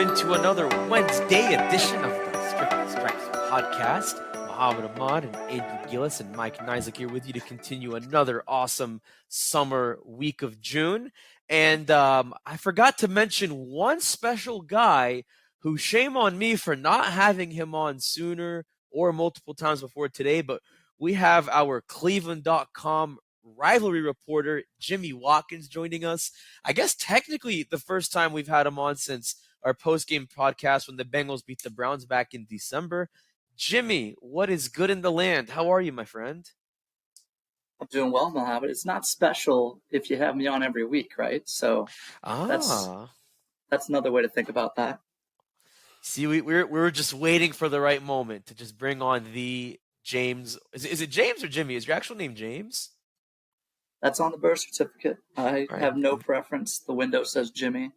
welcome into another Wednesday edition of the Strictly Strikes podcast. Mohammad Ahmad and Adrian Gillis and Mike Niziolek here with you to continue another awesome summer week of June. And I forgot to mention one special guy who, shame on me for not having him on sooner or multiple times before today, but we have our cleveland.com rivalry reporter, Jimmy Watkins, joining us. I guess technically the first time we've had him on since our post-game podcast when the Bengals beat the Browns back in December. Jimmy, what is good in the land? How are you, my friend? I'm doing well, Mohammad. It's not special if you have me on every week, right? So that's another way to think about that. See, we were just waiting for the right moment to just bring on the James. Is it James or Jimmy? Is your actual name James? That's on the birth certificate. I have no preference. The window says Jimmy.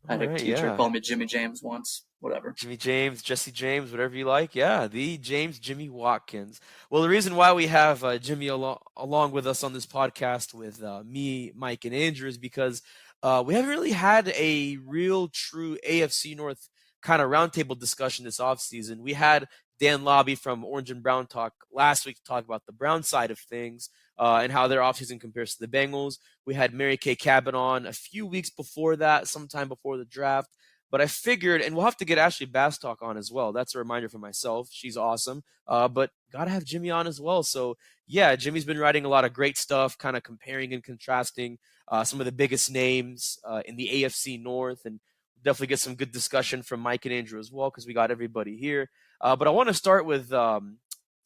I had a teacher call me Jimmy James once. Whatever. Jimmy James, Jesse James, whatever you like. Yeah, the Jimmy Watkins. Well, the reason why we have Jimmy along with us on this podcast with me, Mike, and Andrew is because we haven't really had a real true AFC North kind of roundtable discussion this offseason. We had Dan Lobby from Orange and Brown Talk last week to talk about the Brown side of things and how their offseason compares to the Bengals. We had Mary Kay Cabin on a few weeks before that, sometime before the draft. But I figured, and we'll have to get Ashley Bastock on as well. That's a reminder for myself. She's awesome. But got to have Jimmy on as well. So, yeah, Jimmy's been writing a lot of great stuff, kind of comparing and contrasting some of the biggest names in the AFC North. And definitely get some good discussion from Mike and Andrew as well because we got everybody here. But I want to start with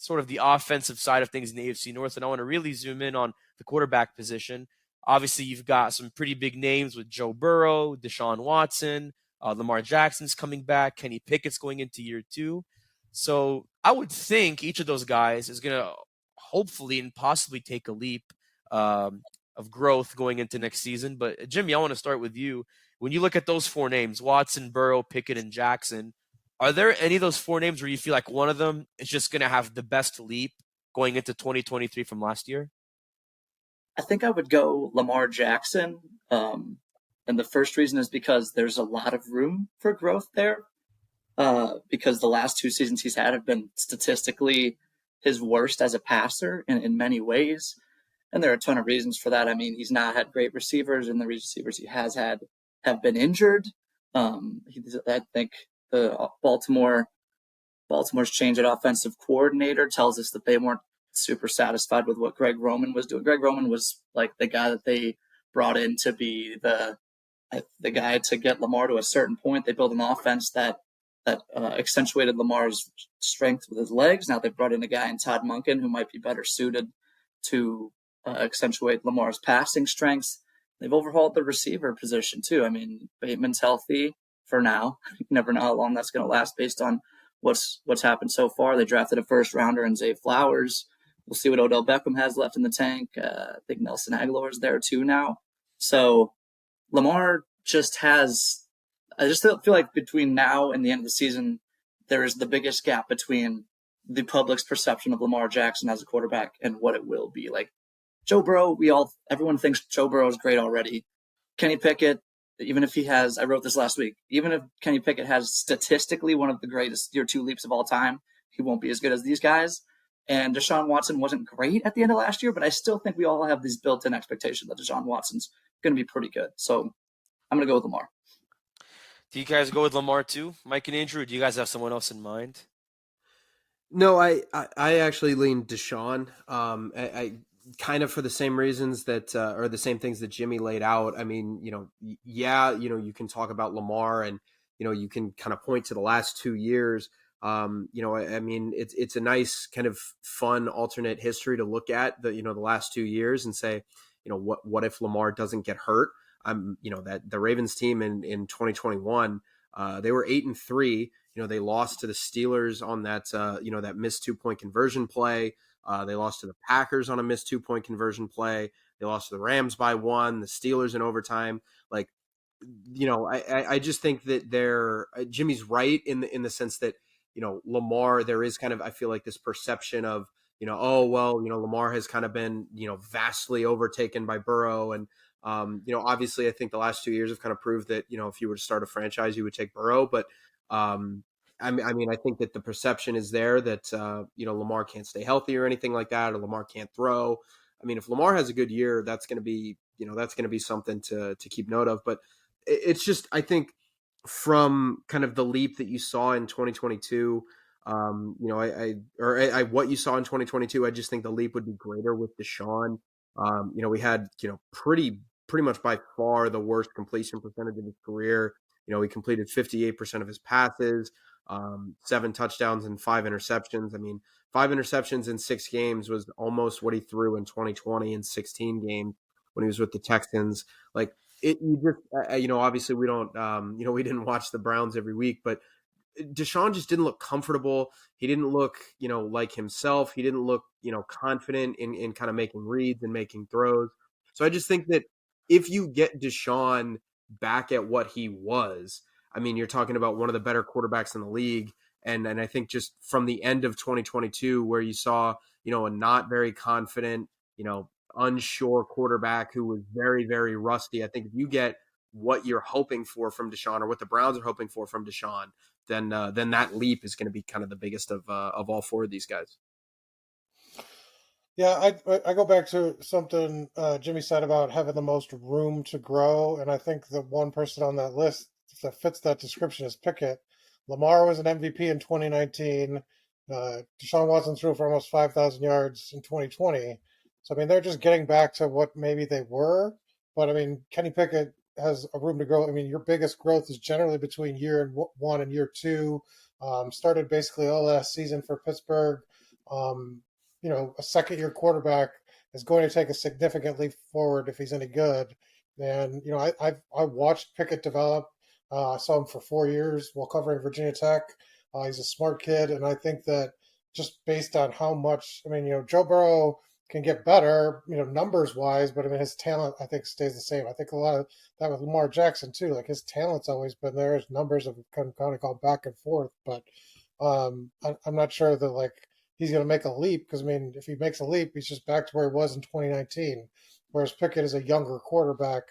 sort of the offensive side of things in the AFC North, and I want to really zoom in on the quarterback position. Obviously, you've got some pretty big names with Joe Burrow, Deshaun Watson, Lamar Jackson's coming back, Kenny Pickett's going into year 2. So I would think each of those guys is going to hopefully and possibly take a leap of growth going into next season. But Jimmy, I want to start with you. When you look at those 4 names, Watson, Burrow, Pickett, and Jackson, are there any of those 4 names where you feel like one of them is just going to have the best leap going into 2023 from last year? I think I would go Lamar Jackson. And the first reason is because there's a lot of room for growth there. Because the last 2 seasons he's had have been statistically his worst as a passer in many ways. And there are a ton of reasons for that. I mean, he's not had great receivers, and the receivers he has had have been injured. I think the Baltimore's change at offensive coordinator tells us that they weren't super satisfied with what Greg Roman was doing. Greg Roman was like the guy that they brought in to be the guy to get Lamar to a certain point. They built an offense that accentuated Lamar's strength with his legs. Now they've brought in a guy in Todd Monken who might be better suited to accentuate Lamar's passing strengths. They've overhauled the receiver position too. I mean, Bateman's healthy for now. You never know how long that's going to last based on what's happened so far. They drafted a first rounder in Zay Flowers. We'll see what Odell Beckham has left in the tank. I think Nelson Aguilar is there too now. So Lamar just has, I just feel like between now and the end of the season, there is the biggest gap between the public's perception of Lamar Jackson as a quarterback and what it will be. Like Joe Burrow, everyone thinks Joe Burrow is great already. Kenny Pickett, even if he has, I wrote this last week, even if Kenny Pickett has statistically one of the greatest year 2 leaps of all time, he won't be as good as these guys. And Deshaun Watson wasn't great at the end of last year, but I still think we all have these built-in expectations that Deshaun Watson's going to be pretty good. So I'm going to go with Lamar. Do you guys go with Lamar too, Mike and Andrew? Or do you guys have someone else in mind? No, I actually lean Deshaun. I kind of for the same reasons that, or the same things that Jimmy laid out. I mean, you can talk about Lamar and, you can kind of point to the last 2 years. I mean, it's a nice kind of fun alternate history to look at the last 2 years and say, what if Lamar doesn't get hurt? That the Ravens team in 2021, they were 8-3. They lost to the Steelers on that, that missed 2-point conversion play. They lost to the Packers on a missed 2-point conversion play. They lost to the Rams by 1, the Steelers in overtime. Like, I just think that Jimmy's right in the sense that, Lamar, there is kind of, I feel like this perception of, Lamar has kind of been, vastly overtaken by Burrow. And, Obviously I think the last 2 years have kind of proved that, if you were to start a franchise, you would take Burrow. But I think that the perception is there that, Lamar can't stay healthy or anything like that, or Lamar can't throw. I mean, if Lamar has a good year, that's going to be something to keep note of. But it's just, I think, from kind of the leap that you saw in 2022, what you saw in 2022, I just think the leap would be greater with Deshaun. We had, pretty much by far the worst completion percentage of his career. He completed 58% of his passes, 7 touchdowns and 5 interceptions. I mean, 5 interceptions in 6 games was almost what he threw in 2020 in 16 games when he was with the Texans. Like, obviously we don't, we didn't watch the Browns every week, but Deshaun just didn't look comfortable. He didn't look, like himself. He didn't look, confident in kind of making reads and making throws. So I just think that if you get Deshaun back at what he was, I mean, you're talking about one of the better quarterbacks in the league. And I think just from the end of 2022, where you saw, a not very confident, unsure quarterback who was very, very rusty. I think if you get what you're hoping for from Deshaun, or what the Browns are hoping for from Deshaun, then that leap is going to be kind of the biggest of all 4 of these guys. Yeah, I go back to something Jimmy said about having the most room to grow, and I think the one person on that list that fits that description is Pickett. Lamar was an MVP in 2019. Deshaun Watson threw for almost 5,000 yards in 2020. So, I mean, they're just getting back to what maybe they were. But, I mean, Kenny Pickett has a room to grow. I mean, your biggest growth is generally between year 1 and year 2. Started basically all last season for Pittsburgh. A second-year quarterback is going to take a significant leap forward if he's any good. And, I watched Pickett develop. I saw him for 4 years while covering Virginia Tech. He's a smart kid, and I think that just based on how much, I mean, Joe Burrow can get better, numbers-wise, but, I mean, his talent, I think, stays the same. I think a lot of that with Lamar Jackson, too. Like, his talent's always been there. His numbers have kind of gone back and forth, but I'm not sure that, like, he's going to make a leap, because, I mean, if he makes a leap, he's just back to where he was in 2019, whereas Pickett is a younger quarterback,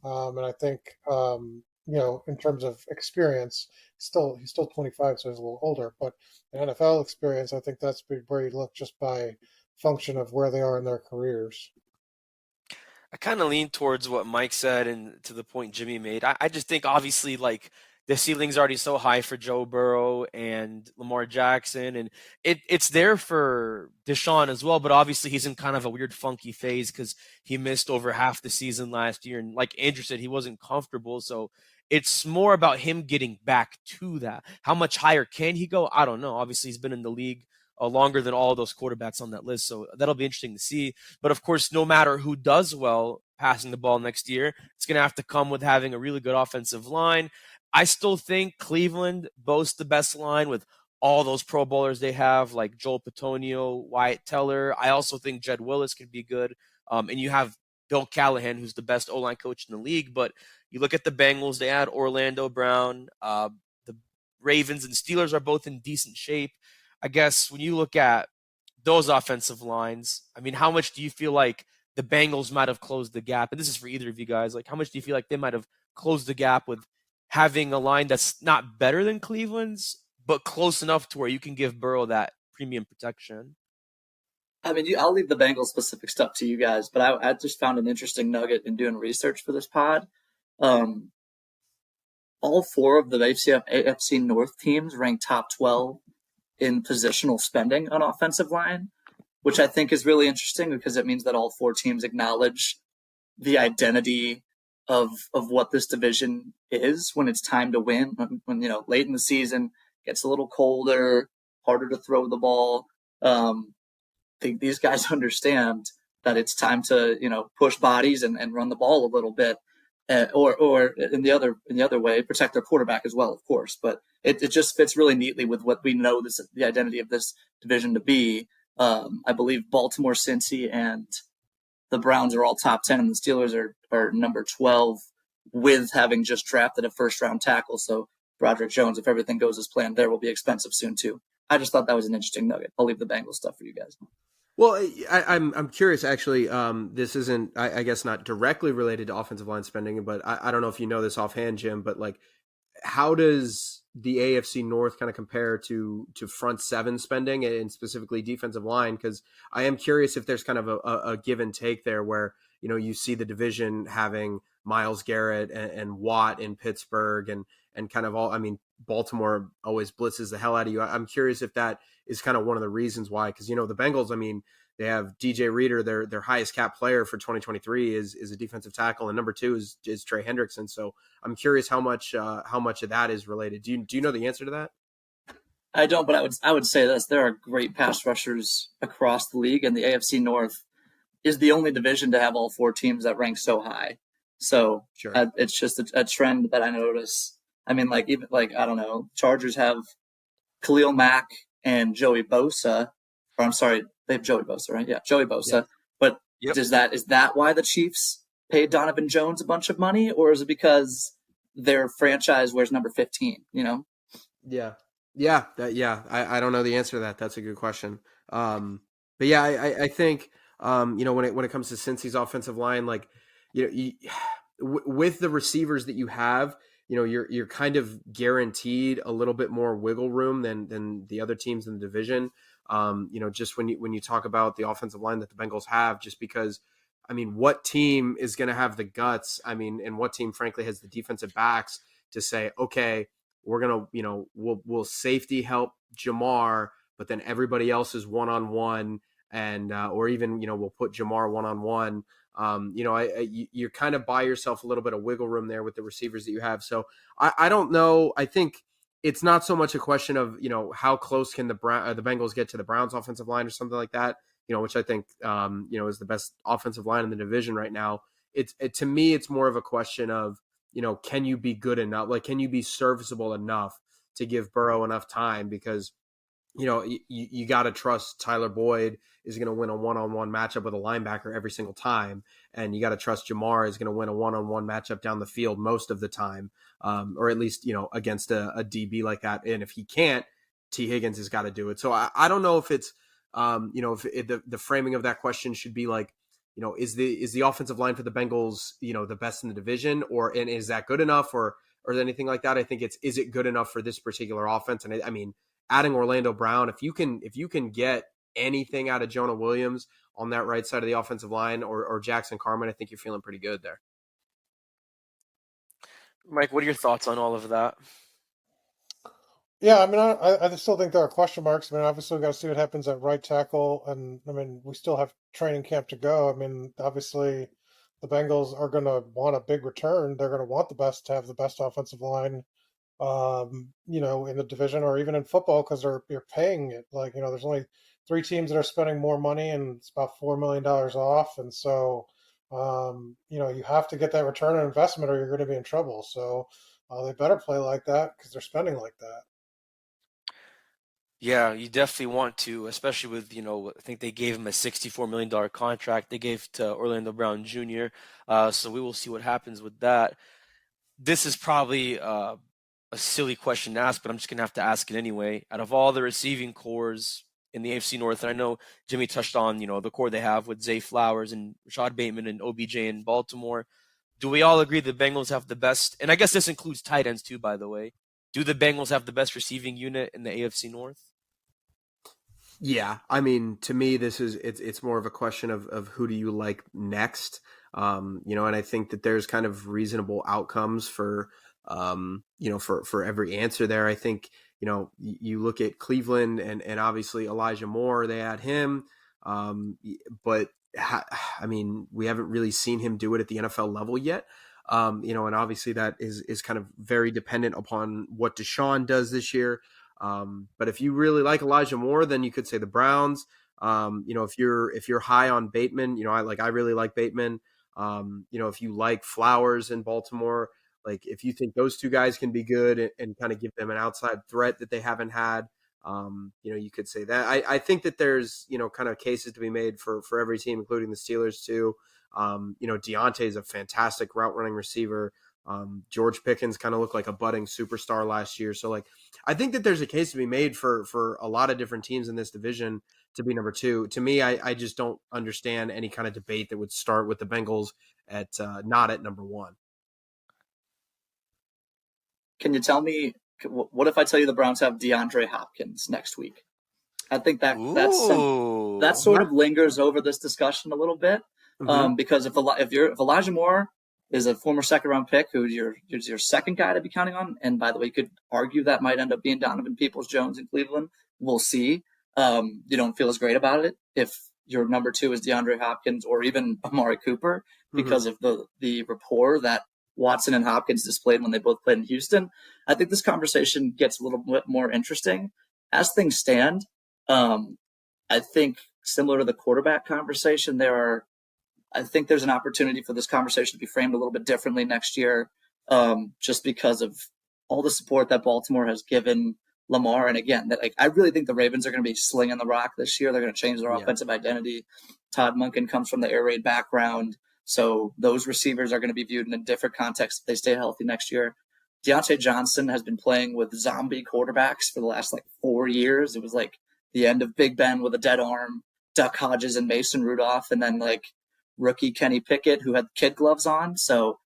and I think, in terms of experience, he's still 25, so he's a little older, but in NFL experience, I think that's where you look just by function of where they are in their careers. I kind of lean towards what Mike said and to the point Jimmy made. I just think obviously like the ceiling's already so high for Joe Burrow and Lamar Jackson, and it's there for Deshaun as well. But obviously he's in kind of a weird, funky phase because he missed over half the season last year, and like Andrew said, he wasn't comfortable. So it's more about him getting back to that. How much higher can he go? I don't know. Obviously he's been in the league longer than all of those quarterbacks on that list, so that'll be interesting to see. But of course, no matter who does well passing the ball next year, it's going to have to come with having a really good offensive line. I still think Cleveland boasts the best line with all those Pro Bowlers they have, like Joel Petonio, Wyatt Teller. I also think Jed Willis could be good. And you have Bill Callahan, who's the best O-line coach in the league. But you look at the Bengals, they had Orlando Brown. The Ravens and Steelers are both in decent shape. I guess when you look at those offensive lines, I mean, how much do you feel like the Bengals might have closed the gap? And this is for either of you guys. Like, how much do you feel like they might have closed the gap with having a line that's not better than Cleveland's, but close enough to where you can give Burrow that premium protection? I mean, I'll leave the Bengals specific stuff to you guys, but I just found an interesting nugget in doing research for this pod. All 4 of the AFC North teams ranked top 12 in positional spending on offensive line, which I think is really interesting because it means that all 4 teams acknowledge the identity of what this division is when it's time to win, when late in the season gets a little colder, harder to throw the ball. I think these guys understand that it's time to push bodies and run the ball a little bit, or in the other way, protect their quarterback as well, of course. But it just fits really neatly with what we know the identity of this division to be. I believe Baltimore, Cincy, and the Browns are all top 10, and the Steelers are number 12, with having just drafted a first-round tackle. So Broderick Jones, if everything goes as planned, there will be expensive soon too. I just thought that was an interesting nugget. I'll leave the Bengals stuff for you guys. Well, I'm curious actually. This isn't, I guess, not directly related to offensive line spending, but I don't know if you know this offhand, Jim. But like, how does the AFC North kind of compare to front seven spending and specifically defensive line? Because I am curious if there's kind of a give and take there, where you see the division having Myles Garrett and Watt in Pittsburgh and kind of all. I mean, Baltimore always blitzes the hell out of you. I'm curious if that is kind of one of the reasons why, because the Bengals, I mean, they have DJ Reader, their highest cap player for 2023 is a defensive tackle, and number two is Trey Hendrickson. So I'm curious how much of that is related. Do you know the answer to that? I don't, but I would say this: there are great pass rushers across the league, and the AFC North is the only division to have all four teams that rank so high. So Sure. It's just a trend that I notice. I mean, I don't know, Chargers have Khalil Mack and Joey Bosa, or I'm sorry, they have Joey Bosa, right? Yeah, Joey Bosa. Yeah. But Yep. is that why the Chiefs paid Donovan Jones a bunch of money, or is it because their franchise wears number 15? Yeah. I don't know the answer to that. That's a good question. But yeah, I think when it comes to Cincy's offensive line, like with the receivers that you have, you're kind of guaranteed a little bit more wiggle room than the other teams in the division. Just when you talk about the offensive line that the Bengals have, just because, I mean, what team is going to have the guts? I mean, and what team, frankly, has the defensive backs to say, okay, we're going to, we'll safety help Jamar, but then everybody else is one-on-one, and or even, we'll put Jamar one-on-one. You're kind of buy yourself a little bit of wiggle room there with the receivers that you have. So I don't know. I think it's not so much a question of, how close can the Bengals get to the Browns offensive line or something like that, which I think, is the best offensive line in the division right now. To me, it's more of a question of, can you be good enough? Like, can you be serviceable enough to give Burrow enough time? Because, you got to trust Tyler Boyd is going to win a one-on-one matchup with a linebacker every single time. And you got to trust Jamar is going to win a one-on-one matchup down the field most of the time. Or at least, against a DB like that. And if he can't, T. Higgins has got to do it. So I don't know if it's, if the framing of that question should be like, is the offensive line for the Bengals, the best in the division, and is that good enough or anything like that? I think is it good enough for this particular offense? And I mean, adding Orlando Brown, if you can get anything out of Jonah Williams on that right side of the offensive line or Jackson Carman, I think you're feeling pretty good there. Mike, what are your thoughts on all of that? Yeah, I mean, I still think there are question marks. I mean, obviously, we've got to see what happens at right tackle. And, I mean, we still have training camp to go. I mean, obviously, the Bengals are going to want a big return. They're going to want the best to have the best offensive line, in the division or even in football because you're paying it. Like, there's only 3 teams that are spending more money, and it's about $4 million off. And so, you have to get that return on investment or you're going to be in trouble. So they better play like that because they're spending like that. Yeah, you definitely want to, especially with, I think they gave him a $64 million contract they gave to Orlando Brown Jr. So we will see what happens with that. This is probably a silly question to ask, but I'm just going to have to ask it anyway. Out of all the receiving cores in the AFC North, and I know Jimmy touched on, the core they have with Zay Flowers and Rashad Bateman and OBJ in Baltimore, do we all agree the Bengals have the best? And I guess this includes tight ends too, by the way. Do the Bengals have the best receiving unit in the AFC North? Yeah, I mean, to me, it's more of a question of who do you like next, and I think that there's kind of reasonable outcomes for every answer there. I think you look at Cleveland and obviously Elijah Moore, they had him, but I mean, we haven't really seen him do it at the NFL level yet. And obviously that is kind of very dependent upon what Deshaun does this year. But if you really like Elijah Moore, then you could say the Browns. If you're high on Bateman, I really like Bateman. If you like Flowers in Baltimore, like if you think those two guys can be good and kind of give them an outside threat that they haven't had, you could say that. I think that there's, kind of cases to be made for every team, including the Steelers too. Deontay is a fantastic route running receiver. George Pickens kind of looked like a budding superstar last year. So I think that there's a case to be made for a lot of different teams in this division to be number 2. To me, I just don't understand any kind of debate that would start with the Bengals at not at number 1. Can you tell me, what if I tell you the Browns have DeAndre Hopkins next week? I think that sort of lingers over this discussion a little bit, because if Elijah Moore is a former second-round pick who you're your second guy to be counting on, and by the way, you could argue that might end up being Donovan Peoples-Jones in Cleveland. We'll see. You don't feel as great about it if your number 2 is DeAndre Hopkins or even Amari Cooper because of the rapport that Watson and Hopkins displayed when they both played in Houston. I think this conversation gets a little bit more interesting. As things stand, I think similar to the quarterback conversation, I think there's an opportunity for this conversation to be framed a little bit differently next year, just because of all the support that Baltimore has given Lamar. And again, I really think the Ravens are going to be slinging the rock this year. They're going to change their offensive identity. Todd Monken comes from the air raid background, so those receivers are going to be viewed in a different context if they stay healthy next year. Deontay Johnson has been playing with zombie quarterbacks for the last 4 years. It was the end of Big Ben with a dead arm, Duck Hodges and Mason Rudolph, and then rookie Kenny Pickett who had kid gloves on. So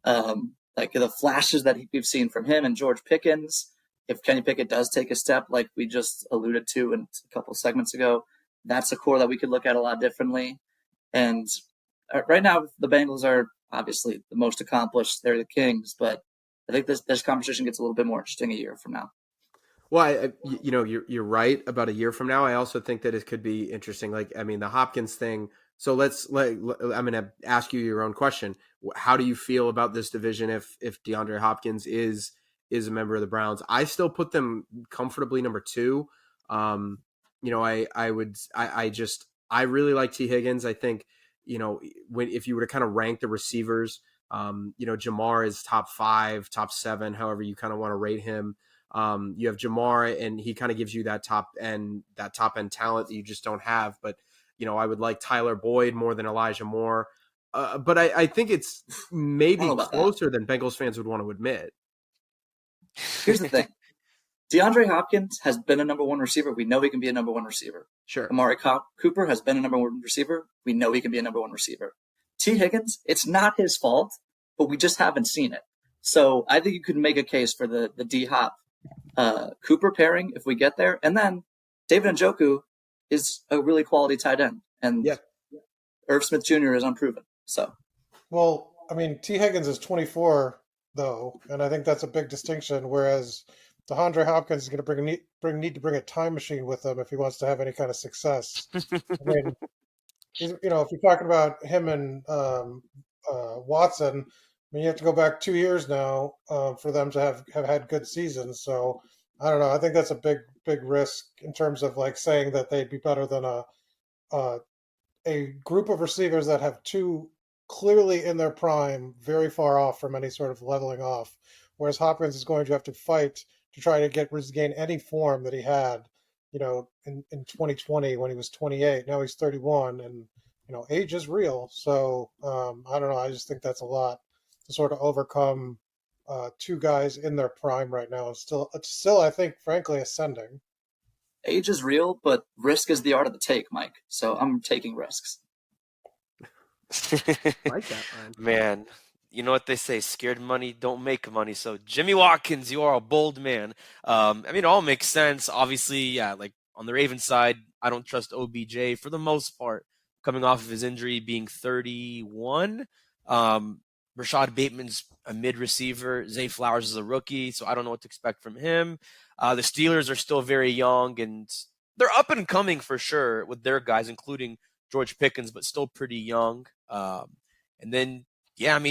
the flashes that we've seen from him and George Pickens, if Kenny Pickett does take a step like we just alluded to in a couple of segments ago, that's a core that we could look at a lot differently. And right now, the Bengals are obviously the most accomplished. They're the Kings, but I think this conversation gets a little bit more interesting a year from now. Well, you're right about a year from now. I also think that it could be interesting. The Hopkins thing. So I'm going to ask you your own question. How do you feel about this division if DeAndre Hopkins is a member of the Browns? I still put them comfortably number 2. I really like T. Higgins. I think, if you were to kind of rank the receivers, Jamar is top 5, top 7, however you kind of want to rate him. You have Jamar, and he kind of gives you that top end talent that you just don't have. But, I would like Tyler Boyd more than Elijah Moore. But I think it's maybe closer than Bengals fans would want to admit. Here's the thing. DeAndre Hopkins has been a number 1 receiver. We know he can be a number 1 receiver. Sure. Amari Cooper has been a number 1 receiver. We know he can be a number 1 receiver. T. Higgins, it's not his fault, but we just haven't seen it. So I think you could make a case for the D-Hop Cooper pairing if we get there. And then David Njoku is a really quality tight end. And Irv Smith Jr. is unproven. So, well, T. Higgins is 24 though, and I think that's a big distinction. Whereas DeAndre Hopkins is going to need to bring a time machine with him if he wants to have any kind of success. If you're talking about him and Watson, you have to go back 2 years now for them to have had good seasons. So I don't know. I think that's a big risk in terms of saying that they'd be better than a group of receivers that have 2 clearly in their prime, very far off from any sort of leveling off. Whereas Hopkins is going to have to fight to try to regain any form that he had, in 2020 when he was 28. Now he's 31, and age is real. So I don't know. I just think that's a lot to sort of overcome 2 guys in their prime right now. It's still, I think, frankly, ascending. Age is real, but risk is the art of the take, Mike. So I'm taking risks. Like that, man. You know what they say, scared money don't make money. So Jimmy Watkins, you are a bold man. It all makes sense. Obviously, on the Ravens side, I don't trust OBJ for the most part, coming off of his injury, being 31. Rashad Bateman's a mid receiver. Zay Flowers is a rookie, so I don't know what to expect from him. The Steelers are still very young, and they're up and coming for sure with their guys, including George Pickens, but still pretty young. And then,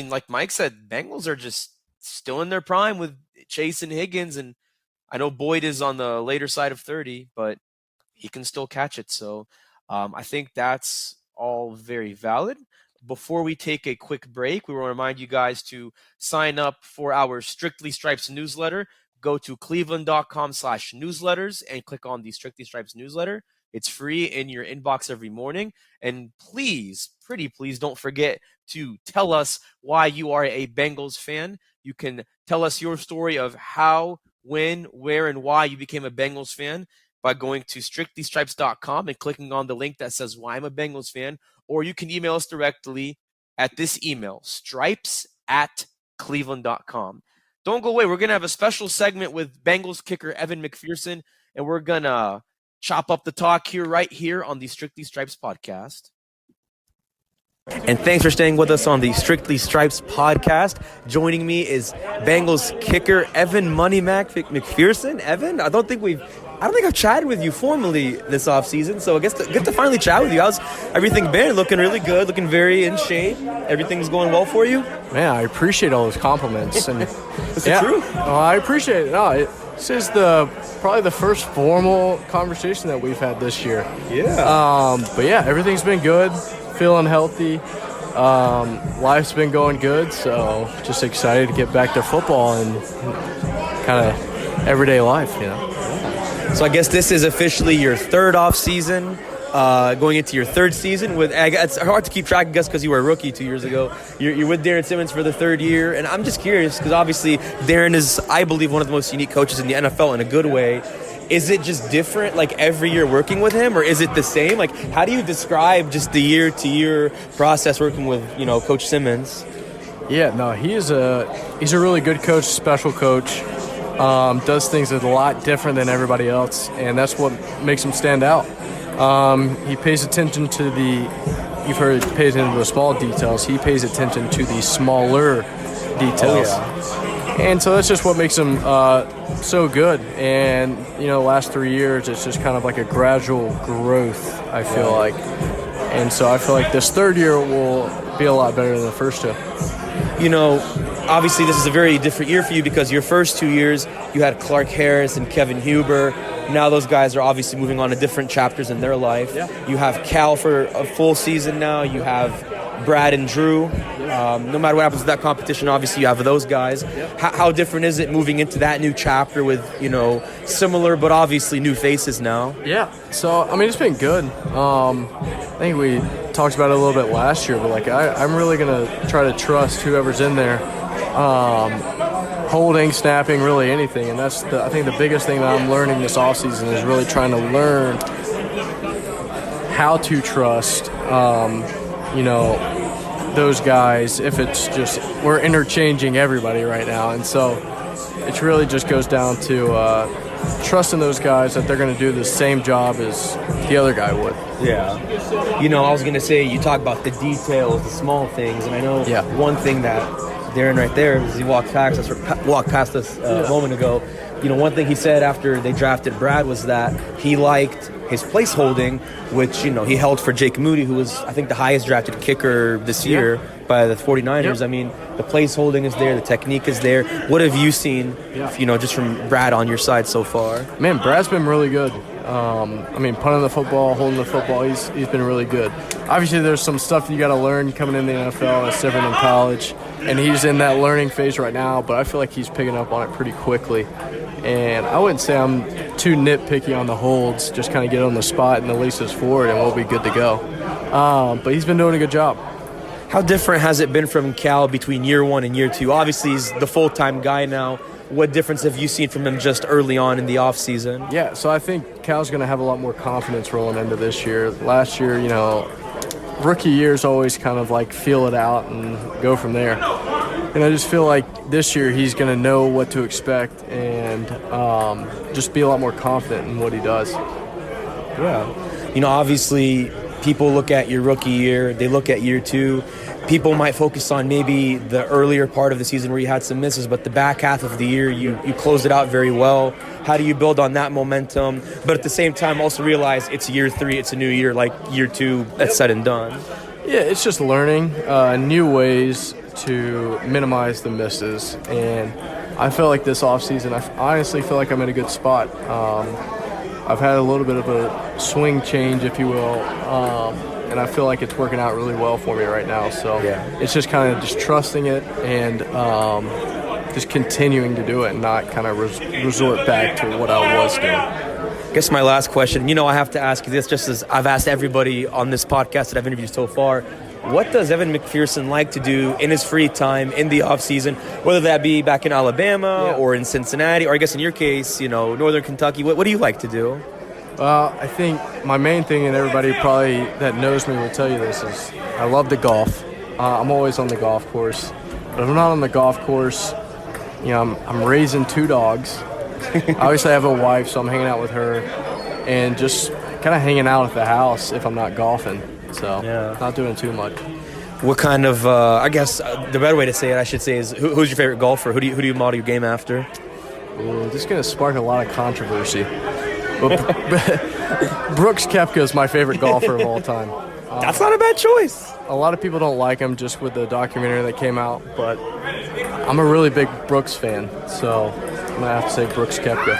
like Mike said, Bengals are just still in their prime with Chase and Higgins, and I know Boyd is on the later side of 30, but he can still catch it. So I think that's all very valid. Before we take a quick break, we want to remind you guys to sign up for our Strictly Stripes newsletter. Go to cleveland.com/newsletters and click on the Strictly Stripes newsletter. It's free in your inbox every morning. And please, pretty please, don't forget to tell us why you are a Bengals fan. You can tell us your story of how, when, where, and why you became a Bengals fan. by going to strictlystripes.com and clicking on the link that says why I'm a Bengals fan, or you can email us directly at this email, stripes@cleveland.com. Don't go away. We're going to have a special segment with Bengals kicker Evan McPherson, and we're going to chop up the talk right here on the Strictly Stripes podcast. And thanks for staying with us on the Strictly Stripes podcast. Joining me is Bengals kicker Evan Money Mac McPherson. Evan, I don't think I've chatted with you formally this offseason, so I guess good to finally chat with you. How's everything been? Looking really good, looking very in shape. Everything's going well for you? Man, I appreciate all those compliments. And Is it true? Well, I appreciate it. No, this is probably the first formal conversation that we've had this year. Yeah. But yeah, everything's been good. Feeling healthy. Life's been going good, so just excited to get back to football and kind of everyday life, So I guess this is officially your third off season, going into your third season. It's hard to keep track, I guess, because you were a rookie 2 years ago. You're with Darren Simmons for the third year, and I'm just curious because obviously Darren is, I believe, one of the most unique coaches in the NFL in a good way. Is it just different, like, every year working with him, or is it the same? Like, how do you describe just the year-to-year process working with, Coach Simmons? Yeah, no, he's a really good coach, special coach. Does things a lot different than everybody else, and that's what makes him stand out. He pays attention to you've heard he pays attention to the small details. He pays attention to the smaller details. Oh, yeah. And so that's just what makes him so good. And, the last 3 years, it's just kind of like a gradual growth, I feel like. And so I feel like this third year will be a lot better than the first two. Obviously this is a very different year for you because your first 2 years, you had Clark Harris and Kevin Huber. Now those guys are obviously moving on to different chapters in their life. Yeah. You have Cal for a full season now. You have Brad and Drew. No matter what happens to that competition, obviously you have those guys. How different is it moving into that new chapter with, similar but obviously new faces now? Yeah. So, it's been good. I think we talked about it a little bit last year, but I'm really going to try to trust whoever's in there. Holding, snapping, really anything. And that's, I think, the biggest thing that I'm learning this offseason is really trying to learn how to trust, those guys if it's just we're interchanging everybody right now. And so it really just goes down to trusting those guys that they're going to do the same job as the other guy would. Yeah. I was going to say, you talk about the details, the small things, and I know one thing that Darren right there, as he walked past us a moment ago, one thing he said after they drafted Brad was that he liked his place holding, which, he held for Jake Moody, who was, I think, the highest drafted kicker this year by the 49ers. Yep. The place holding is there, the technique is there. What have you seen, just from Brad on your side so far? Man, Brad's been really good. Punting the football, holding the football, he's been really good. Obviously, there's some stuff you got to learn coming in the NFL that's different in college, and he's in that learning phase right now, but I feel like he's picking up on it pretty quickly. And I wouldn't say I'm too nitpicky on the holds, just kind of get on the spot and the laces forward and we'll be good to go. But he's been doing a good job. How different has it been from Cal between year one and year two? Obviously, he's the full-time guy now. What difference have you seen from him just early on in the offseason? Yeah, so I think Cal's going to have a lot more confidence rolling into this year. Last year, rookie years always kind of feel it out and go from there. And I just feel like this year he's going to know what to expect and just be a lot more confident in what he does. Yeah. Obviously, people look at your rookie year, they look at year two. People might focus on maybe the earlier part of the season where you had some misses, but the back half of the year, you closed it out very well. How do you build on that momentum? But at the same time, also realize it's year three, it's a new year, like year two, that's said and done. Yeah, it's just learning new ways to minimize the misses. And I feel like this offseason, I honestly feel like I'm in a good spot. I've had a little bit of a swing change, if you will, and I feel like it's working out really well for me right now. So it's just kind of just trusting it and just continuing to do it and not kind of resort back to what I was doing. I guess my last question, I have to ask you this just as I've asked everybody on this podcast that I've interviewed so far. What does Evan McPherson like to do in his free time in the offseason, whether that be back in Alabama or in Cincinnati, or I guess in your case, Northern Kentucky? What do you like to do? Well, I think my main thing, and everybody probably that knows me will tell you this, is I love to golf. I'm always on the golf course. But if I'm not on the golf course, I'm raising 2 dogs. Obviously, I have a wife, so I'm hanging out with her and just kind of hanging out at the house if I'm not golfing. So not doing too much. What kind of, I guess the better way to say it, I should say, is who's your favorite golfer? Who do you model your game after? Ooh, this is going to spark a lot of controversy. But Brooks Koepka is my favorite golfer of all time. That's not a bad choice. A lot of people don't like him just with the documentary that came out, but I'm a really big Brooks fan, so I'm going to have to say Brooks Koepka.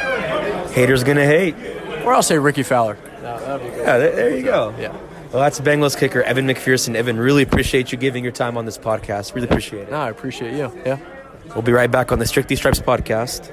Haters going to hate. Or I'll say Ricky Fowler. That'd be good. Yeah, there you go. Yeah. Well, that's Bengals kicker Evan McPherson. Evan, really appreciate you giving your time on this podcast. Really appreciate it. No, I appreciate you. Yeah. We'll be right back on the Strictly Stripes podcast.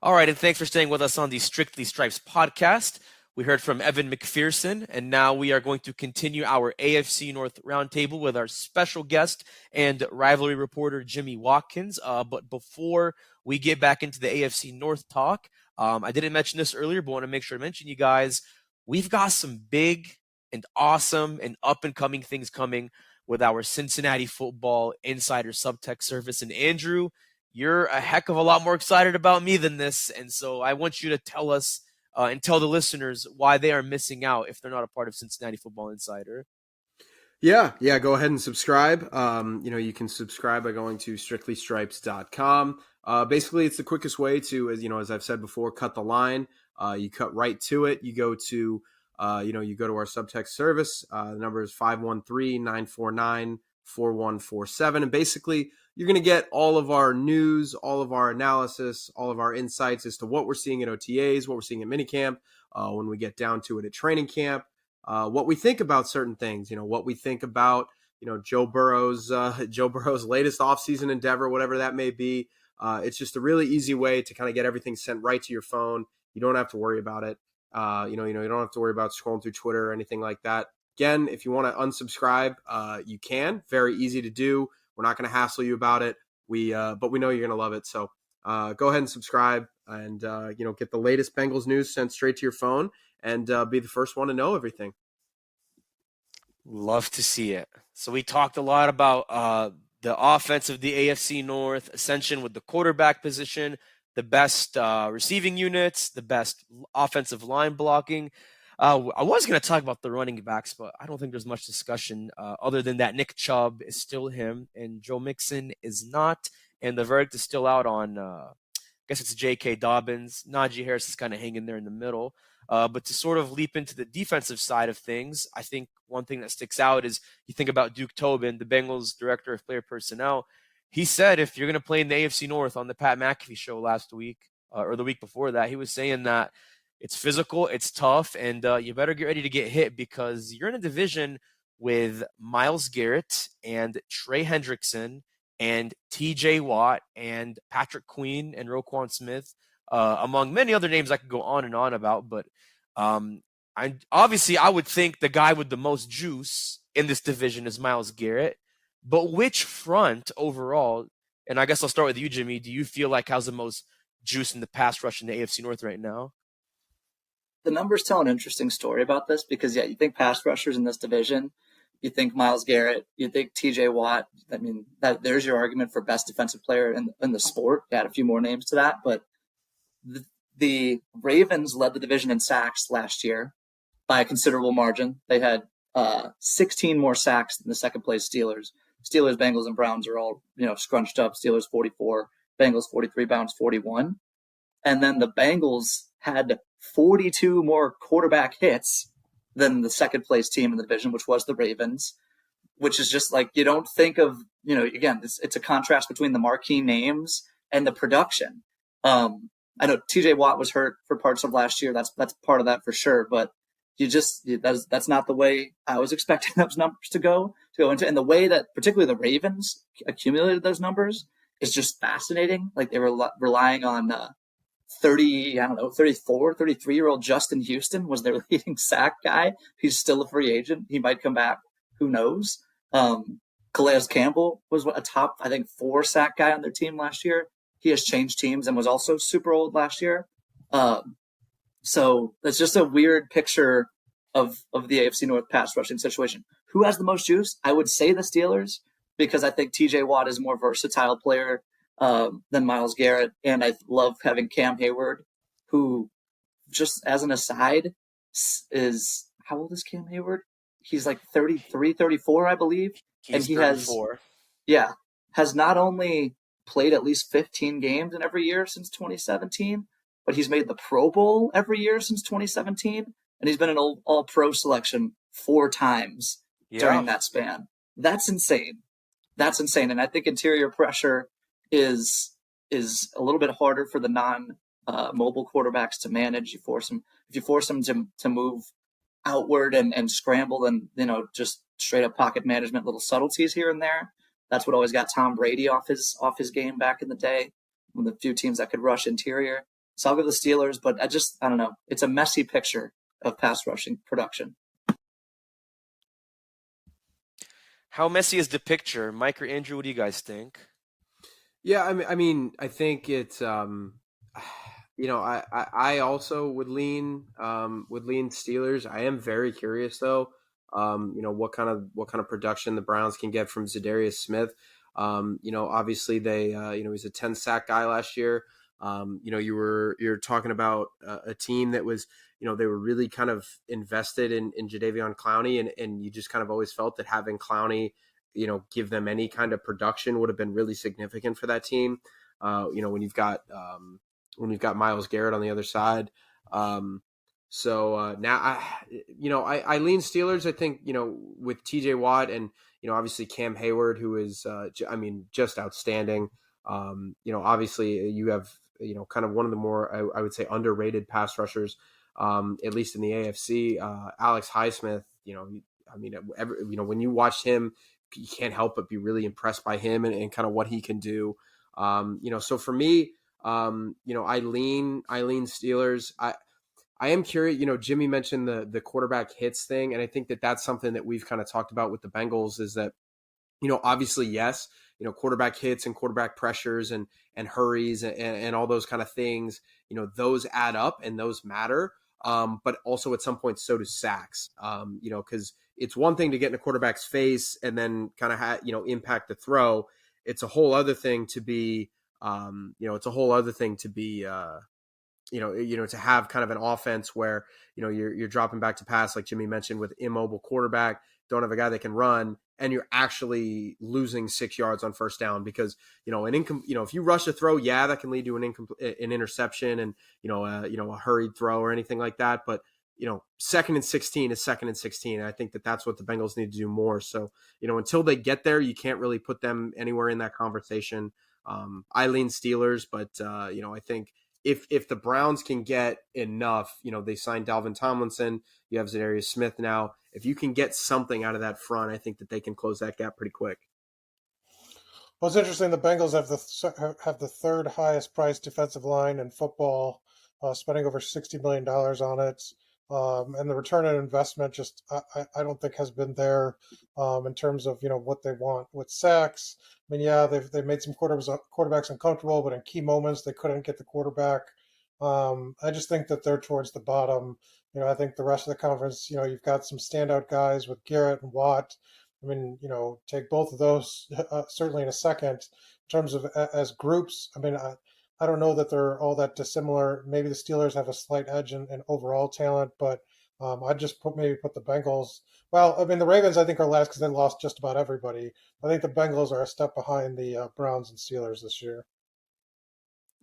All right, and thanks for staying with us on the Strictly Stripes podcast. We heard from Evan McPherson, and now we are going to continue our AFC North roundtable with our special guest and rivalry reporter, Jimmy Watkins. But before we get back into the AFC North talk, I didn't mention this earlier, but want to make sure to mention you guys, we've got some big and awesome and up-and-coming things coming with our Cincinnati Football Insider Subtext service. And Andrew, you're a heck of a lot more excited about me than this, and so I want you to tell us and tell the listeners why they are missing out if they're not a part of Cincinnati Football Insider. Yeah, go ahead and subscribe. You can subscribe by going to strictlystripes.com. Basically, it's the quickest way to, as I've said before, cut the line. You cut right to it. You go to, you go to our subtext service. The number is 513-949-4147. And basically, you're going to get all of our news, all of our analysis, all of our insights as to what we're seeing at OTAs, what we're seeing at minicamp, when we get down to it at training camp, what we think about certain things, what we think about, Joe Burrow's latest offseason endeavor, whatever that may be. It's just a really easy way to kind of get everything sent right to your phone. You don't have to worry about it. You don't have to worry about scrolling through Twitter or anything like that. Again, if you want to unsubscribe, you can. Very easy to do. We're not going to hassle you about it. But we know you're going to love it. So go ahead and subscribe and, get the latest Bengals news sent straight to your phone and be the first one to know everything. Love to see it. So we talked a lot about the offense of the AFC North, ascension with the quarterback position, the best receiving units, the best offensive line blocking. I was going to talk about the running backs, but I don't think there's much discussion other than that Nick Chubb is still him and Joe Mixon is not. And the verdict is still out on, I guess it's J.K. Dobbins. Najee Harris is kind of hanging there in the middle. But to sort of leap into the defensive side of things, I think one thing that sticks out is you think about Duke Tobin, the Bengals director of player personnel. He said if you're going to play in the AFC North on the Pat McAfee show last week or the week before that, he was saying that it's physical, it's tough, and you better get ready to get hit because you're in a division with Myles Garrett and Trey Hendrickson and TJ Watt and Patrick Queen and Roquan Smith, among many other names I could go on and on about. But I would think the guy with the most juice in this division is Myles Garrett. But which front overall, and I guess I'll start with you, Jimmy, do you feel like has the most juice in the pass rush in the AFC North right now? The numbers tell an interesting story about this because, you think pass rushers in this division, you think Myles Garrett, you think TJ Watt. I mean, there's your argument for best defensive player in the sport. You add a few more names to that, but the Ravens led the division in sacks last year by a considerable margin. They had 16 more sacks than the second place Steelers. Steelers, Bengals, and Browns are all, scrunched up. Steelers 44, Bengals 43, Browns 41. And then the Bengals had 42 more quarterback hits than the second place team in the division, which was the Ravens, which is just like, you don't think of, again, it's a contrast between the marquee names and the production. I know TJ Watt was hurt for parts of last year. That's part of that for sure. But that's not the way I was expecting those numbers to go into. And the way that particularly the Ravens accumulated those numbers is just fascinating. Like they were relying on 33-year-old Justin Houston was their leading sack guy. He's still a free agent. He might come back. Who knows? Calais Campbell was a top, 4 sack guy on their team last year. He has changed teams and was also super old last year. So it's just a weird picture of the AFC North pass rushing situation. Who has the most juice? I would say the Steelers, because I think TJ Watt is a more versatile player than Myles Garrett. And I love having Cam Hayward, who, just as an aside, is, how old is Cam Hayward? He's like 33, 34, I believe. He's and he 34. has not only played at least 15 games in every year since 2017, but he's made the Pro Bowl every year since 2017, and he's been an all-pro selection 4 times during that span. That's insane. And I think interior pressure is a little bit harder for the non-mobile quarterbacks to manage. If you force them to move outward and scramble, then just straight up pocket management, little subtleties here and there. That's what always got Tom Brady off his game back in the day, with the few teams that could rush interior. So I'll go the Steelers, but I don't know. It's a messy picture of pass rushing production. How messy is the picture? Mike or Andrew, what do you guys think? Yeah, I mean, I think it's I also would lean Steelers. I am very curious though, what kind of production the Browns can get from Zadarius Smith. Obviously they he's a 10 sack guy last year. You're talking about a team that was, they were really kind of invested in Jadeveon Clowney, and you just kind of always felt that having Clowney, give them any kind of production would have been really significant for that team. When you've got Myles Garrett on the other side. So now I lean Steelers. I think, with TJ Watt and, obviously Cam Hayward, who is, just outstanding. Obviously you have, kind of one of the more, I would say, underrated pass rushers, at least in the AFC, Alex Highsmith. When you watch him, you can't help but be really impressed by him and kind of what he can do. So for me, I lean Steelers. I am curious, Jimmy mentioned the quarterback hits thing. And I think that that's something that we've kind of talked about with the Bengals, is that, obviously, yes, quarterback hits and quarterback pressures and hurries and all those kind of things, those add up and those matter. But also at some point, so do sacks, because it's one thing to get in a quarterback's face and then kind of impact the throw. It's a whole other thing to be, to have kind of an offense where, you're dropping back to pass, like Jimmy mentioned, with immobile quarterback, don't have a guy that can run, and you're actually losing 6 yards on first down because, if you rush a throw, that can lead to an interception and, a hurried throw or anything like that. But, 2nd and 16 is 2nd and 16. And I think that that's what the Bengals need to do more. So, until they get there, you can't really put them anywhere in that conversation. I lean Steelers, but, I think if the Browns can get enough, they signed Dalvin Tomlinson, you have Zadarius Smith now. If you can get something out of that front, I think that they can close that gap pretty quick. Well, it's interesting. The Bengals have the 3rd highest priced defensive line in football, spending over $60 million on it. And the return on investment just, I don't think has been there in terms of, what they want with sacks. I mean, they've made some quarterbacks uncomfortable, but in key moments, they couldn't get the quarterback. I just think that they're towards the bottom. I think the rest of the conference, you've got some standout guys with Garrett and Watt. I mean, take both of those certainly in a second. In terms of as groups, I mean, I don't know that they're all that dissimilar. Maybe the Steelers have a slight edge in overall talent, but I'd just put the Bengals. Well, I mean, the Ravens, I think, are last because they lost just about everybody. I think the Bengals are a step behind the Browns and Steelers this year.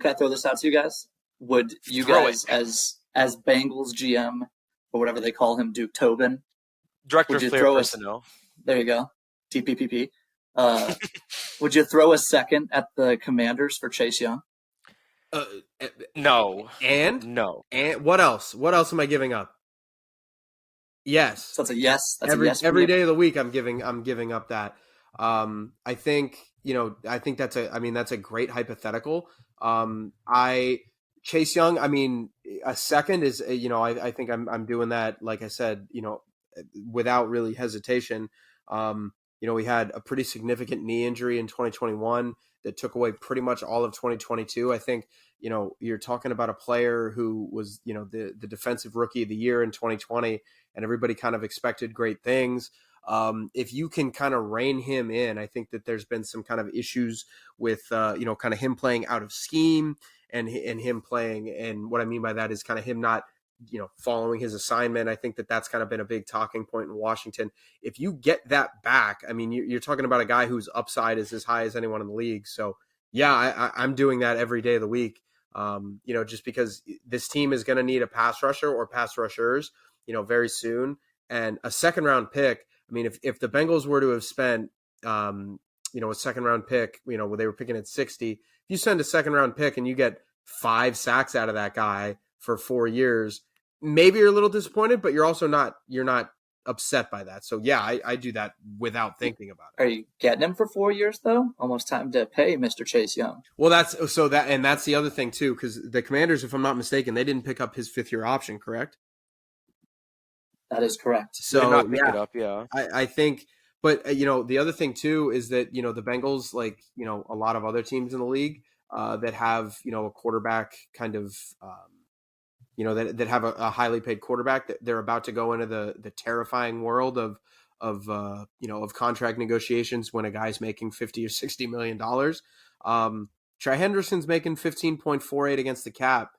Can I throw this out to you guys? Would you guys, as Bengals GM, or whatever they call him, Duke Tobin, Director of Player Personnel. There you go, DPPP. Would you throw a second at the Commanders for Chase Young? No. And no. And what else? What else am I giving up? Yes. So that's a yes. That's every a yes every day of the week. I'm giving up that. I think that's a great hypothetical. Chase Young. I mean, a second is I think I'm doing that. Like I said, without really hesitation. he had a pretty significant knee injury in 2021 that took away pretty much all of 2022. I think, you're talking about a player who was, the defensive rookie of the year in 2020, and everybody kind of expected great things. If you can kind of rein him in, I think that there's been some kind of issues with, kind of him playing out of scheme and him playing. And what I mean by that is kind of him not, following his assignment. I think that that's kind of been a big talking point in Washington. If you get that back, I mean, you're talking about a guy whose upside is as high as anyone in the league. So yeah, I'm doing that every day of the week. Just because this team is going to need a pass rusher or pass rushers, very soon. And a second round pick. I mean, if the Bengals were to have spent, a second round pick, where they were picking at 60, if you send a second round pick and you get 5 sacks out of that guy for 4 years, maybe you're a little disappointed, but you're not upset by that. So yeah, I do that without thinking about it. Are you getting him for 4 years though? Almost time to pay Mr. Chase Young. Well, that's the other thing too, because the Commanders, if I'm not mistaken, they didn't pick up his 5th year option, correct? That is correct. So Did not pick it up, yeah. I think, but the other thing too is that the Bengals, like a lot of other teams in the league, that have a quarterback kind of that have a highly paid quarterback, that they're about to go into the terrifying world of contract negotiations when a guy's making $50 or $60 million. Trey Henderson's making 15.48 against the cap.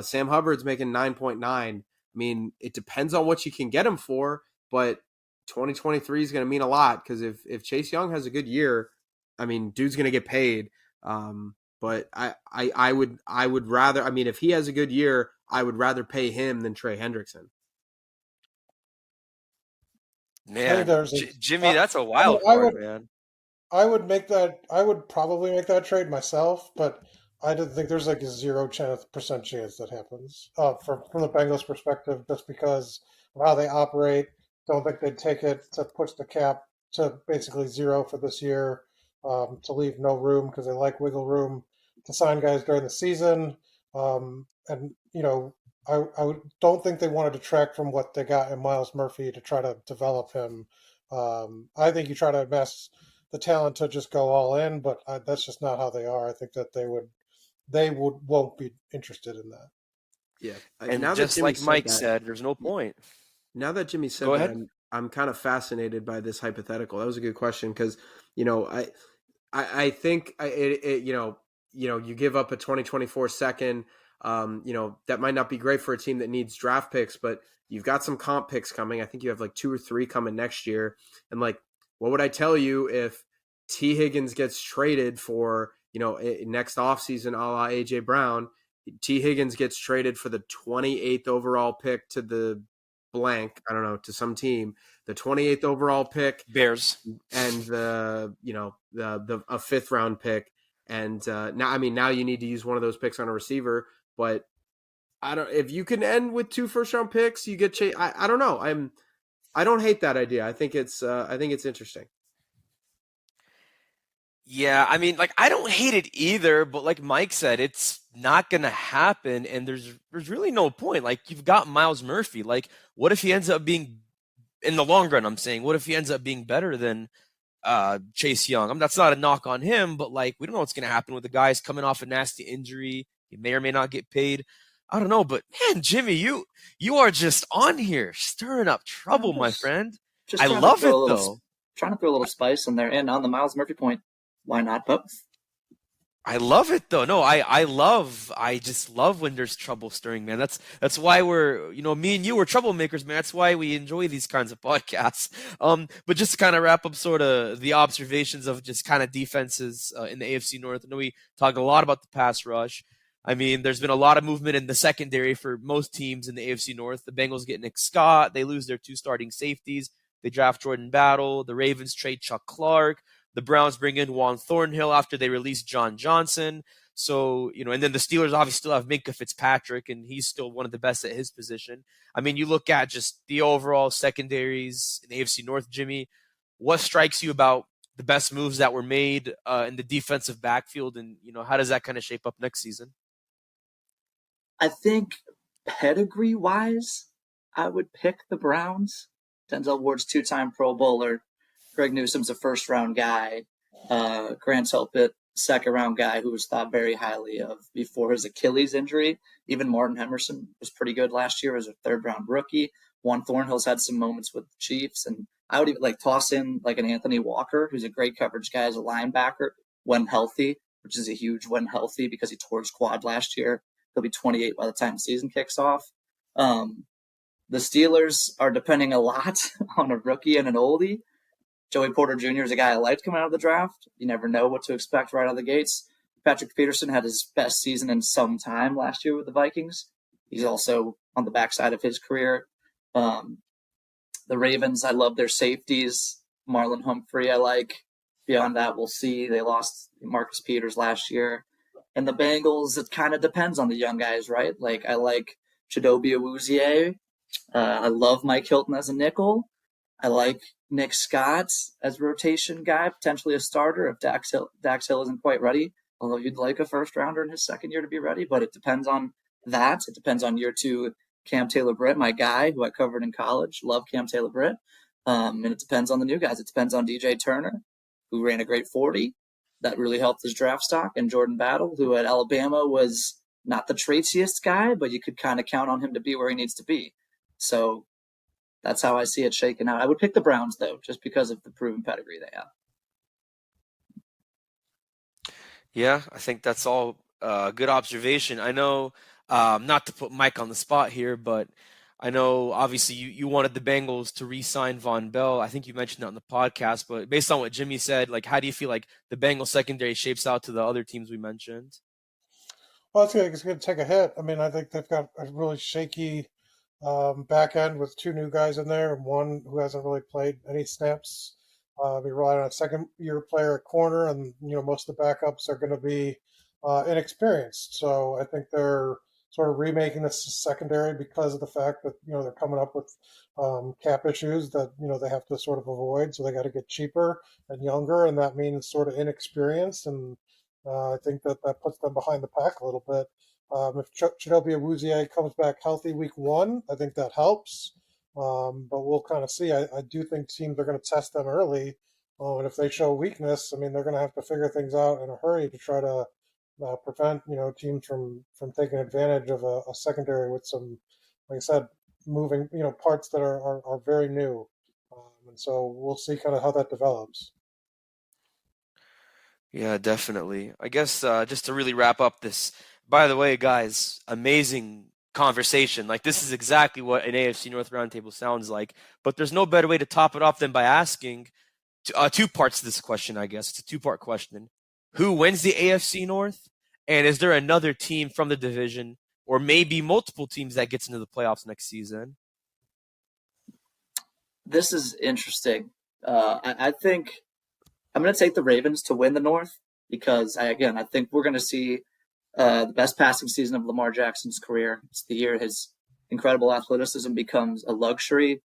Sam Hubbard's making 9.9. I mean, it depends on what you can get him for, but 2023 is going to mean a lot, because if Chase Young has a good year, I mean, dude's going to get paid. But I would rather, I mean, if he has a good year, I would rather pay him than Trey Hendrickson. Man, Jimmy, that's a wild man. I would probably make that trade myself, but I didn't think there's like a 0% chance that happens. From the Bengals' perspective, just because of how they operate, don't think they'd take it to push the cap to basically 0 for this year, to leave no room, because they like wiggle room to sign guys during the season. And I don't think they want to detract from what they got in Myles Murphy to try to develop him. I think you try to amass the talent to just go all in, but that's just not how they are. I think that they won't be interested in that. Yeah, and now just like Mike said, there's no point. Now that Jimmy said that, I'm kind of fascinated by this hypothetical. That was a good question, because I think you give up a 2024 second. That might not be great for a team that needs draft picks, but you've got some comp picks coming. I think you have like 2 or 3 coming next year. And like, what would I tell you if T. Higgins gets traded for, next offseason, a la AJ Brown? T. Higgins gets traded for the 28th overall pick to the blank, I don't know, to some team, the 28th overall pick, Bears, and the 5th round pick. And now you need to use one of those picks on a receiver. But if you can end with 2 first-round picks, you get Chase. I don't know. I don't hate that idea. I think it's interesting. Yeah, I mean, like, I don't hate it either, but like Mike said, it's not gonna happen, and there's really no point. Like, you've got Myles Murphy. Like, what if he ends up being, in the long run, I'm saying, what if he ends up being better than Chase Young? I mean, that's not a knock on him, but like, we don't know what's gonna happen with the guys coming off a nasty injury. He may or may not get paid. I don't know, but man, Jimmy, you are just on here stirring up trouble, my friend. I love it though. Trying to throw a little spice in there, and on the Myles Murphy point, why not both? I love it though. No, I just love when there's trouble stirring, man. That's why we're, me and you are troublemakers, man. That's why we enjoy these kinds of podcasts. But just to kind of wrap up sort of the observations of just kind of defenses in the AFC North. I know we talked a lot about the pass rush. I mean, there's been a lot of movement in the secondary for most teams in the AFC North. The Bengals get Nick Scott. They lose their 2 starting safeties. They draft Jordan Battle. The Ravens trade Chuck Clark. The Browns bring in Juan Thornhill after they release John Johnson. So, and then the Steelers obviously still have Minkah Fitzpatrick, and he's still one of the best at his position. I mean, you look at just the overall secondaries in the AFC North, Jimmy. What strikes you about the best moves that were made in the defensive backfield, and, how does that kind of shape up next season? I think pedigree-wise, I would pick the Browns. Denzel Ward's 2-time Pro Bowler. Greg Newsome's a first-round guy. Grant Delpit, second-round guy who was thought very highly of before his Achilles injury. Even Martin Emerson was pretty good last year as a third-round rookie. Juan Thornhill's had some moments with the Chiefs, and I would even toss in an Anthony Walker, who's a great coverage guy as a linebacker when healthy, which is a huge when healthy because he tore his quad last year. He'll be 28 by the time the season kicks off. The Steelers are depending a lot on a rookie and an oldie. Joey Porter Jr. is a guy I liked coming out of the draft. You never know what to expect right out of the gates. Patrick Peterson had his best season in some time last year with the Vikings. He's also on the backside of his career. The Ravens, I love their safeties. Marlon Humphrey, I like. Beyond that, we'll see. They lost Marcus Peters last year. And the Bengals, it kind of depends on the young guys, right? I like Chidobe Awuzie. I love Mike Hilton as a nickel. I like Nick Scott as a rotation guy, potentially a starter if Dax Hill isn't quite ready. Although you'd like a first rounder in his second year to be ready, but it depends on that. It depends on year two. Cam Taylor-Britt, my guy who I covered in college, love Cam Taylor-Britt. And it depends on the new guys. It depends on DJ Turner, who ran a great 40. That really helped his draft stock. And Jordan Battle, who at Alabama was not the traiciest guy, but you could kind of count on him to be where he needs to be. So that's how I see it shaking out. I would pick the Browns, though, just because of the proven pedigree they have. Yeah, I think that's all good observation. I know, not to put Mike on the spot here, but I know obviously you wanted the Bengals to re-sign Von Bell. I think you mentioned that on the podcast, but based on what Jimmy said, how do you feel like the Bengals secondary shapes out to the other teams we mentioned? Well, it's going to take a hit. I mean, I think they've got a really shaky back end with two new guys in there and one who hasn't really played any snaps. Be relying on a second-year player at corner, and most of the backups are going to be inexperienced. So I think they're sort of remaking this secondary because of the fact that they're coming up with cap issues that they have to sort of avoid. So they got to get cheaper and younger, and that means sort of inexperienced. And I think that puts them behind the pack a little bit. If Chidobe Awuzie comes back healthy week one, I think that helps. But we'll kind of see. I do think teams are going to test them early. And if they show weakness, I mean, they're going to have to figure things out in a hurry to try to prevent, teams from taking advantage of a secondary with some, like I said, moving, parts that are very new. And so we'll see kind of how that develops. Yeah, definitely. I guess just to really wrap up this, by the way, guys, amazing conversation. This is exactly what an AFC North roundtable sounds like. But there's no better way to top it off than by asking two parts to this question, I guess. It's a two-part question. Who wins the AFC North? And is there another team from the division or maybe multiple teams that gets into the playoffs next season? This is interesting. I think I'm going to take the Ravens to win the North because, I think we're going to see the best passing season of Lamar Jackson's career. It's the year his incredible athleticism becomes a luxury,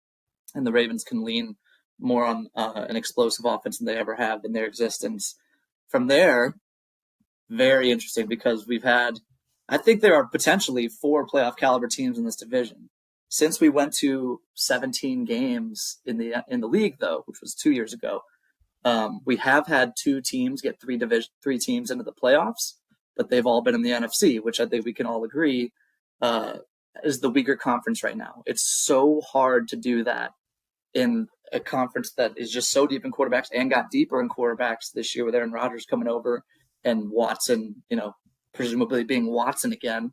and the Ravens can lean more on an explosive offense than they ever have in their existence. From there, very interesting because I think there are potentially 4 playoff caliber teams in this division. Since we went to 17 games in the league, though, which was 2 years ago, we have had 2 teams get 3 teams into the playoffs, but they've all been in the NFC, which I think we can all agree is the weaker conference right now. It's so hard to do that in a conference that is just so deep in quarterbacks and got deeper in quarterbacks this year with Aaron Rodgers coming over and Watson, presumably being Watson again.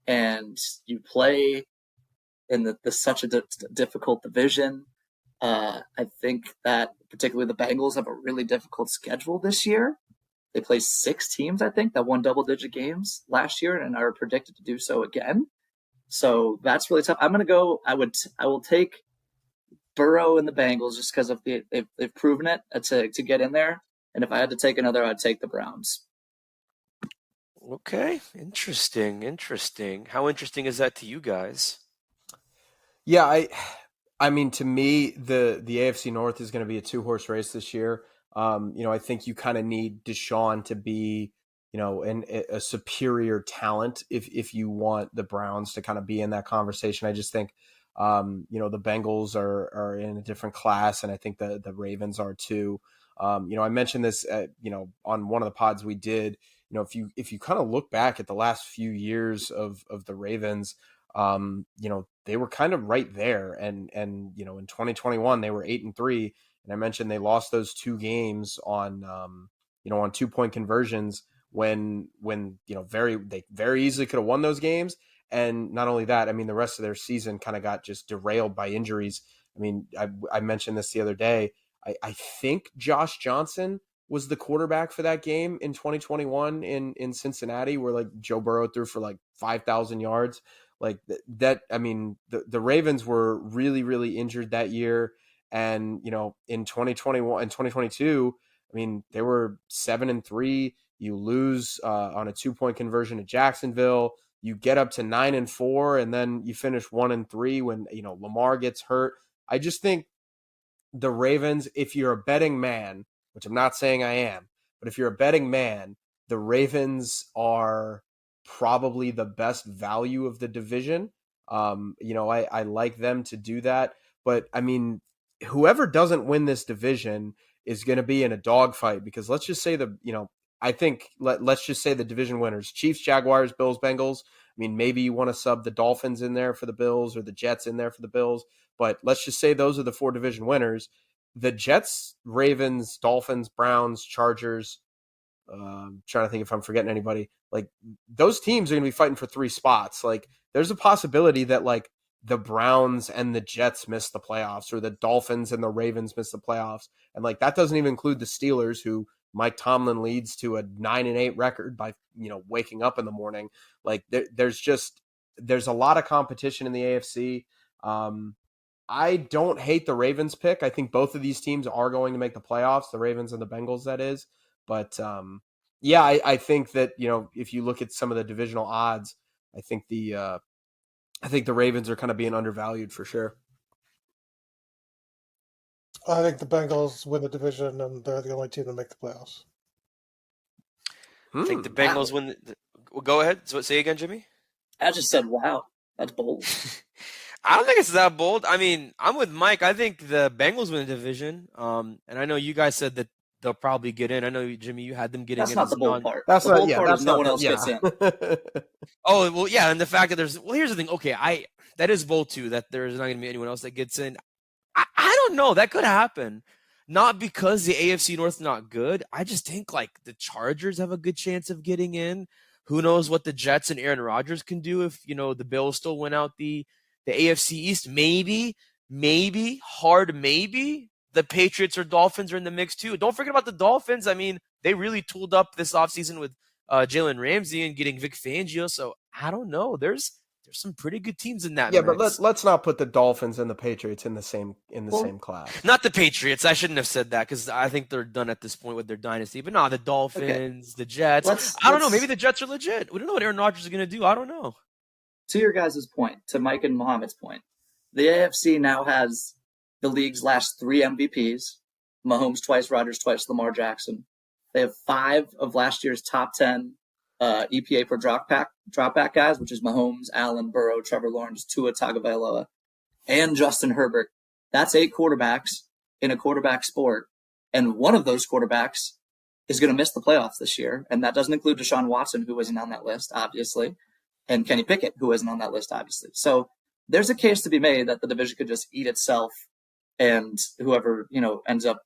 And you play in such a difficult division. I think that particularly the Bengals have a really difficult schedule this year. They play 6 teams, I think, that won double-digit games last year and are predicted to do so again. So that's really tough. I'm going to go. I will take Burrow and the Bengals just because of they've proven it to get in there. And if I had to take another, I'd take the Browns. Okay, interesting. How interesting is that to you guys? Yeah, I mean, to me, the AFC North is going to be a 2-horse race this year. I think you kind of need Deshaun to be, a superior talent if you want the Browns to kind of be in that conversation. I just think The Bengals are in a different class, and I think the Ravens are too. I mentioned this, on one of the pods we did. If you kind of look back at the last few years of the Ravens, they were kind of right there. And in 2021, they were 8-3. And I mentioned they lost those 2 games on 2-point conversions when they very easily could have won those games. And not only that, I mean, the rest of their season kind of got just derailed by injuries. I mean, I mentioned this the other day. I think Josh Johnson was the quarterback for that game in 2021 in Cincinnati, where like Joe Burrow threw for like 5,000 yards. Like that. I mean, the Ravens were really, really injured that year. And, in 2021 and 2022, I mean, they were 7-3. You lose on a 2-point conversion to Jacksonville. You get up to 9-4, and then you finish 1-3 when, Lamar gets hurt. I just think the Ravens, if you're a betting man, which I'm not saying I am, but if you're a betting man, the Ravens are probably the best value of the division. I like them to do that. But, I mean, whoever doesn't win this division is going to be in a dogfight, because let's just say let's just say the division winners: Chiefs, Jaguars, Bills, Bengals. I mean, maybe you want to sub the Dolphins in there for the Bills, or the Jets in there for the Bills, but let's just say those are the 4 division winners. The Jets, Ravens, Dolphins, Browns, Chargers. Trying to think if I'm forgetting anybody. Like, those teams are going to be fighting for 3 spots. Like, there's a possibility that like the Browns and the Jets miss the playoffs, or the Dolphins and the Ravens miss the playoffs. And like, that doesn't even include the Steelers, who Mike Tomlin leads to a 9-8 record by, waking up in the morning. Like, there's a lot of competition in the AFC. I don't hate the Ravens pick. I think both of these teams are going to make the playoffs, the Ravens and the Bengals, that is. But I think that, if you look at some of the divisional odds, I think the Ravens are kind of being undervalued for sure. I think the Bengals win the division, and they're the only team to make the playoffs. I think the Bengals win. Well, go ahead. So say again, Jimmy. I just said, wow, that's bold. I don't think it's that bold. I mean, I'm with Mike. I think the Bengals win the division. And I know you guys said that they'll probably get in. I know, Jimmy, you had them getting in. That's not the bold part. That's the bold part is no one else gets in. Oh, well, yeah, and the fact that here's the thing. Okay, that is bold too, that there's not going to be anyone else that gets in. I don't know. That could happen. Not because the AFC North is not good. I just think like the Chargers have a good chance of getting in. Who knows what the Jets and Aaron Rodgers can do if, the Bills still win out the AFC East. Maybe, hard maybe, the Patriots or Dolphins are in the mix too. Don't forget about the Dolphins. I mean, they really tooled up this offseason with Jalen Ramsey and getting Vic Fangio. So I don't know. There's some pretty good teams in that. Yeah, mix. But let's not put the Dolphins and the Patriots in the same same class. Not the Patriots. I shouldn't have said that, because I think they're done at this point with their dynasty. But no, the Dolphins, the Jets. I don't know. Maybe the Jets are legit. We don't know what Aaron Rodgers is going to do. I don't know. To your guys' point, to Mike and Mohammed's point, the AFC now has the league's last 3 MVPs: Mahomes twice, Rodgers twice, Lamar Jackson. They have 5 of last year's top 10 EPA per dropback guys, which is Mahomes, Allen, Burrow, Trevor Lawrence, Tua Tagovailoa, and Justin Herbert. That's 8 quarterbacks in a quarterback sport, and one of those quarterbacks is going to miss the playoffs this year, and that doesn't include Deshaun Watson, who isn't on that list, obviously, and Kenny Pickett, who isn't on that list, obviously. So there's a case to be made that the division could just eat itself, and whoever ends up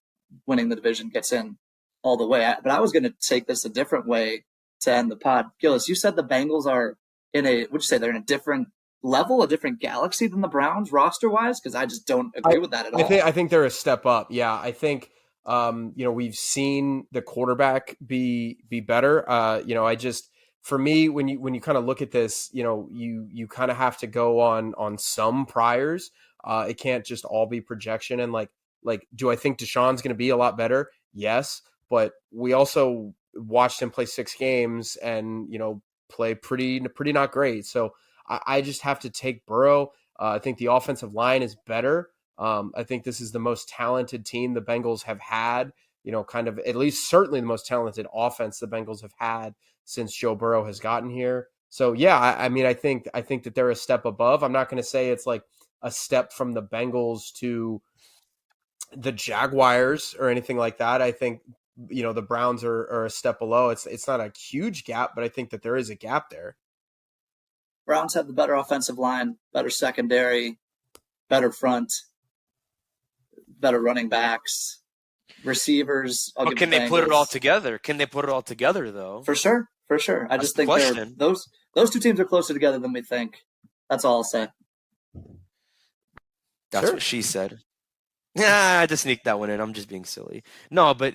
winning the division gets in all the way. But I was going to take this a different way to end the pod. Gillis, you said the Bengals are they're in a different level, a different galaxy than the Browns roster-wise? Because I just don't agree with that at all. I think they're a step up. Yeah, I think we've seen the quarterback be better. For me, when you kind of look at this, you kind of have to go on some priors. It can't just all be projection. And like, do I think Deshaun's going to be a lot better? Yes, but we also watched him play 6 games and play pretty not great. So I just have to take Burrow. I think the offensive line is better. I think this is the most talented team the Bengals have had. Kind of, at least certainly the most talented offense the Bengals have had since Joe Burrow has gotten here. So yeah, I mean, I think that they're a step above. I'm not going to say it's like a step from the Bengals to the Jaguars or anything like that. I think, the Browns are a step below. It's not a huge gap, but I think that there is a gap there. Browns have the better offensive line, better secondary, better front, better running backs, receivers. But can they put it all together? Can they put it all together, though? For sure. I just think those two teams are closer together than we think. That's all I'll say. That's what she said. Yeah, I just sneaked that one in. I'm just being silly. No, but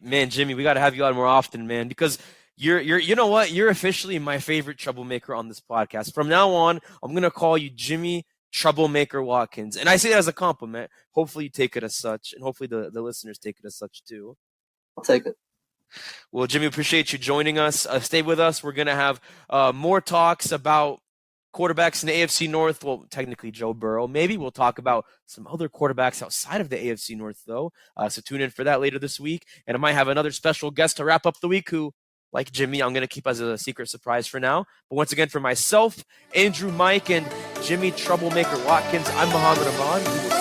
man, Jimmy, we got to have you on more often, man, because you're you know what? You're officially my favorite troublemaker on this podcast. From now on, I'm gonna call you Jimmy Troublemaker Watkins, and I say that as a compliment. Hopefully, you take it as such, and hopefully the listeners take it as such too. I'll take it. Well, Jimmy, appreciate you joining us. Stay with us. We're gonna have more talks about quarterbacks in the AFC North. Well, technically Joe Burrow. Maybe we'll talk about some other quarterbacks outside of the AFC North, though. So tune in for that later this week. And I might have another special guest to wrap up the week who, like Jimmy, I'm going to keep as a secret surprise for now. But once again, for myself, Andrew, Mike, and Jimmy Troublemaker Watkins, I'm Mohammad Ahmad. We will